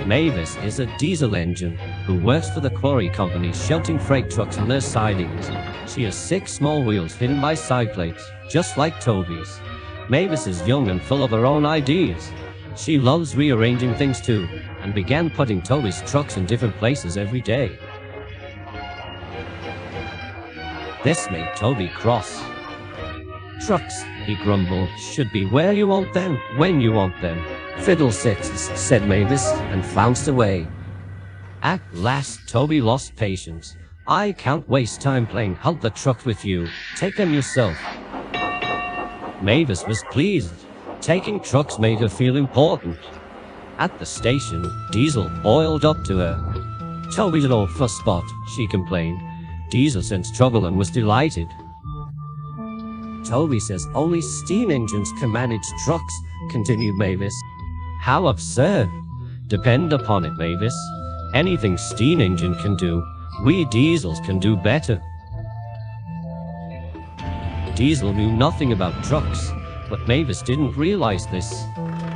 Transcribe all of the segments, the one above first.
Mavis is a diesel engine who works for the quarry company, shelting freight trucks on their sidings. She has 6 small wheels hidden by side plates, just like Toby's. Mavis is young and full of her own ideas. She loves rearranging things too, and began putting Toby's trucks in different places every day. This made Toby cross. "Trucks," he grumbled, "should be where you want them, when you want them." "Fiddlesticks," said Mavis, and flounced away. At last, Toby lost patience. "I can't waste time playing hunt the truck with you. Take them yourself." Mavis was pleased. Taking trucks made her feel important. At the station, Diesel oiled up to her. "Toby's an old fusspot," she complained. Diesel sensed trouble and was delighted. "Toby says only steam engines can manage trucks," continued Mavis. "How absurd! Depend upon it, Mavis. Anything steam engine can do, we diesels can do better." Diesel knew nothing about trucks, but Mavis didn't realize this.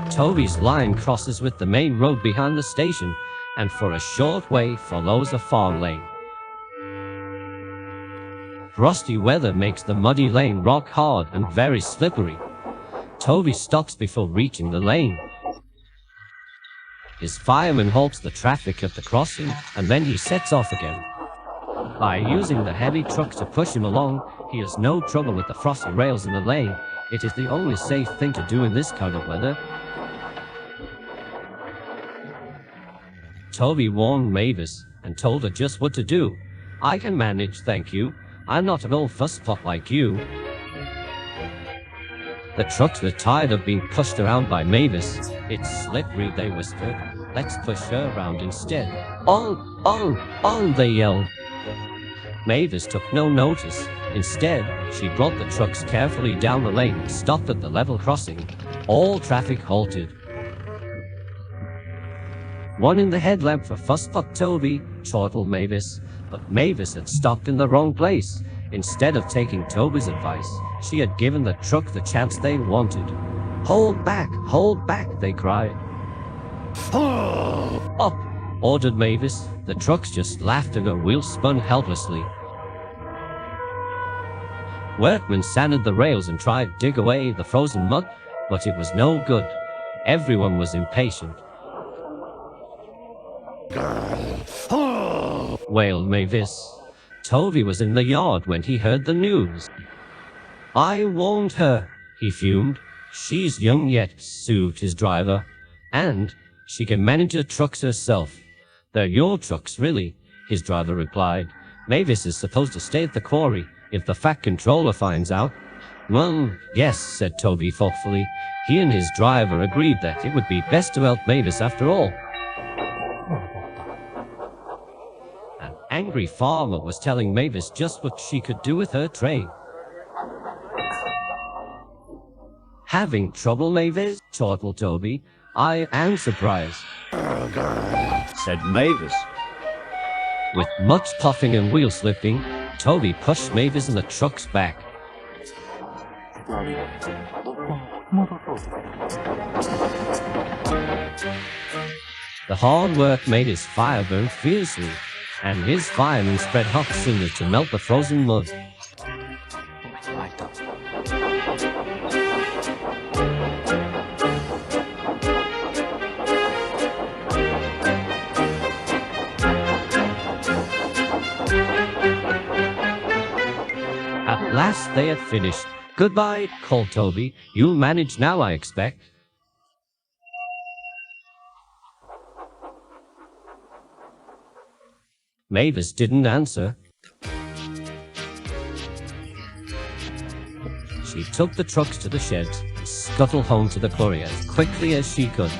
Toby's line crosses with the main road behind the station, and for a short way follows a farm lane. Frosty weather makes the muddy lane rock hard and very slippery. Toby stops before reaching the lane. His fireman halts the traffic at the crossing, and then he sets off again. By using the heavy trucks to push him along, he has no trouble with the frosty rails in the lane. It is the only safe thing to do in this kind of weather. Toby warned Mavis and told her just what to do. "I can manage, thank you. I'm not an old fusspot like you." The trucks were tired of being pushed around by Mavis. "It's slippery," they whispered. "Let's push her around instead." On, they yelled. Mavis took no notice. Instead, she brought the trucks carefully down the lane and stopped at the level crossing. All traffic halted. "One in the headlamp for fusspot Toby," chortled Mavis. But Mavis had stopped in the wrong place. Instead of taking Toby's advice, she had given the truck the chance they wanted. Hold back, they cried. "Up," ordered Mavis. The trucks just laughed and her wheels spun helplessly. Workmen sanded the rails and tried to dig away the frozen mud, but it was no good. Everyone was impatient. Wailed Mavis. Toby was in the yard when he heard the news. "I warned her," he fumed. "She's young yet," soothed his driver. "And she can manage the trucks herself." "They're your trucks, really," his driver replied. "Mavis is supposed to stay at the quarry if the Fat Controller finds out." "Well, yes," said Toby thoughtfully. He and his driver agreed that it would be best to help Mavis after all. An angry farmer was telling Mavis just what she could do with her train. "Having trouble, Mavis?" chortled Toby. "I am surprised," said Mavis. With much puffing and wheel slipping, Toby pushed Mavis and the trucks back. The hard work made his fire burn fiercely, and his firemen spread hot cinders to melt the frozen mud. At last they had finished. "Goodbye," called Toby. "You'll manage now, I expect." Mavis didn't answer. She took the trucks to the sheds and scuttled home to the quarry as quickly as she could.